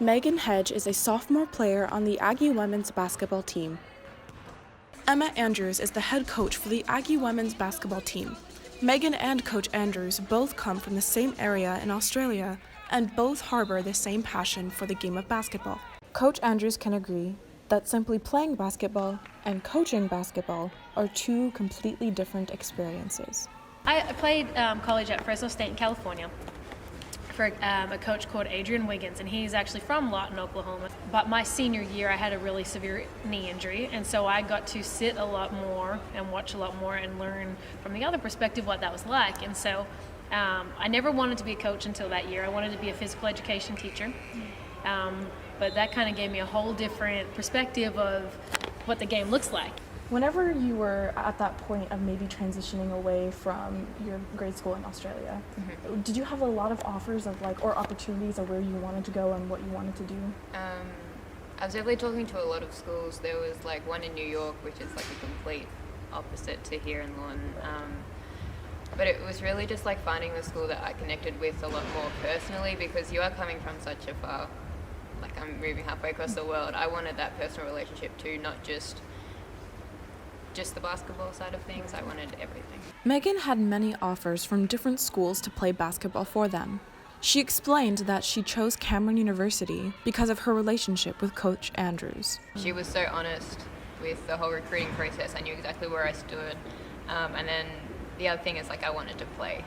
Maighan Hedge is a sophomore player on the Aggie women's basketball team. Emma Andrews is the head coach for the Aggie women's basketball team. Maighan and Coach Andrews both come from the same area in Australia and both harbor the same passion for the game of basketball. Coach Andrews can agree that simply playing basketball and coaching basketball are two completely different experiences. I played college at Fresno State in California for a coach called Adrian Wiggins, and he's actually from Lawton, Oklahoma. But my senior year, I had a really severe knee injury, and so I got to sit a lot more and watch a lot more and learn from the other perspective what that was like. And so I never wanted to be a coach until that year. I wanted to be a physical education teacher. But that kind of gave me a whole different perspective of what the game looks like. Whenever you were at that point of maybe transitioning away from your grade school in Australia, did you have a lot of offers of or opportunities of where you wanted to go and what you wanted to do? I was definitely talking to a lot of schools. There was one in New York, which is a complete opposite to here in Lawton. But it was really just finding the school that I connected with a lot more personally, because you are coming from such a far, I'm moving halfway across the world. I wanted that personal relationship too, not just the basketball side of things. I wanted everything. Maighan had many offers from different schools to play basketball for them. She explained that she chose Cameron University because of her relationship with Coach Andrews. She was so honest with the whole recruiting process. I knew exactly where I stood. And then the other thing is I wanted to play.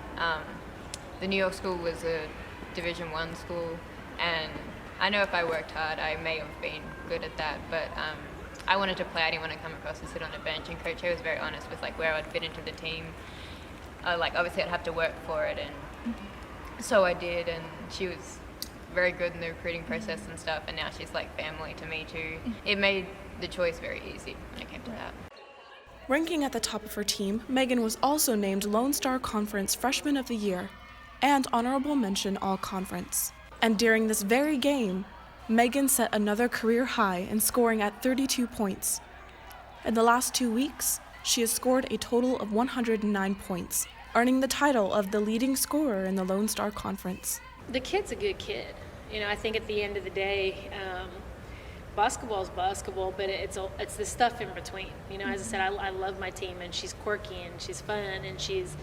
The New York school was a Division I school, and I know if I worked hard, I may have been good at that, but I wanted to play. I didn't want to come across and sit on a bench, and Coach A was very honest with where I'd fit into the team. Obviously I'd have to work for it, and so I did, and she was very good in the recruiting process and stuff, and now she's family to me too. It made the choice very easy when it came to that. Ranking at the top of her team, Maighan was also named Lone Star Conference Freshman of the Year and Honorable Mention All-Conference. And during this very game, Maighan set another career high in scoring at 32 points. In the last 2 weeks, she has scored a total of 109 points, earning the title of the leading scorer in the Lone Star Conference. The kid's a good kid. I think at the end of the day, basketball's basketball, but it's the stuff in between. As I said, I love my team, and she's quirky, and she's fun, and she's,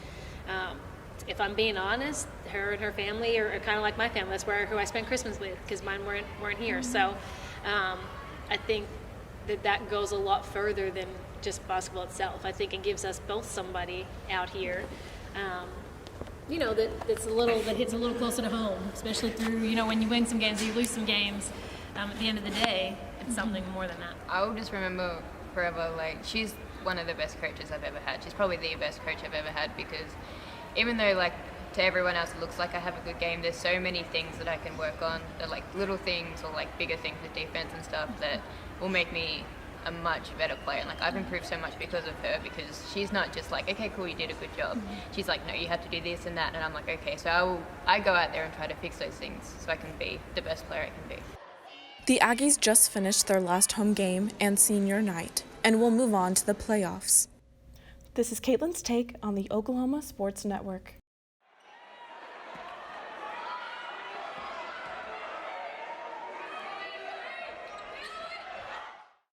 if I'm being honest, her and her family are kind of like my family. That's who I spent Christmas with, because mine weren't here. So I think that goes a lot further than just basketball itself. I think it gives us both somebody out here, that hits a little closer to home, especially through, when you win some games, you lose some games. At the end of the day, it's something more than that. I will just remember forever, she's one of the best coaches I've ever had. She's probably the best coach I've ever had, because even though to everyone else it looks like I have a good game, there's so many things that I can work on, that little things or bigger things with defense and stuff that will make me a much better player. And I've improved so much because of her, because she's not just okay, cool, you did a good job. She's no, you have to do this and that, and I'm okay, so I go out there and try to fix those things so I can be the best player I can be. The Aggies just finished their last home game and senior night, and will move on to the playoffs. This is Caitlin's take on the Oklahoma Sports Network.